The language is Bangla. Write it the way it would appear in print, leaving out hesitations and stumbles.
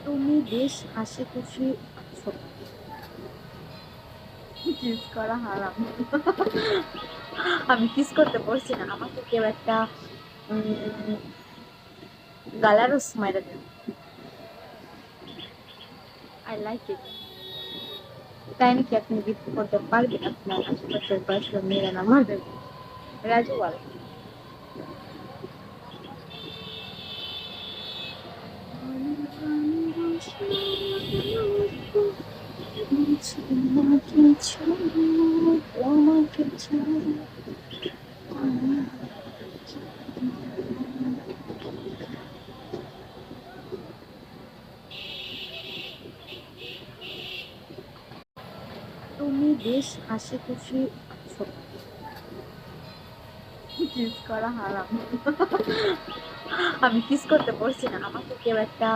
তুমি বেশ হাসিখুশি আছো। কিস করা হারাম। আমি কিস করতে পারছি না, আমাকে কেউ একটা গালারস মাইরা দেন। I like it. তাই নাকি? আপনি গিফট করতে পারবেন আপনার আশেপাশের বয়স্ক মেয়েরা আমাদের রাজু বল। তুমি বেশ হাসিখুশি আছো। কিস করা হারাম। আমি কিস করতে পারছি না, আমাকে কেউ একটা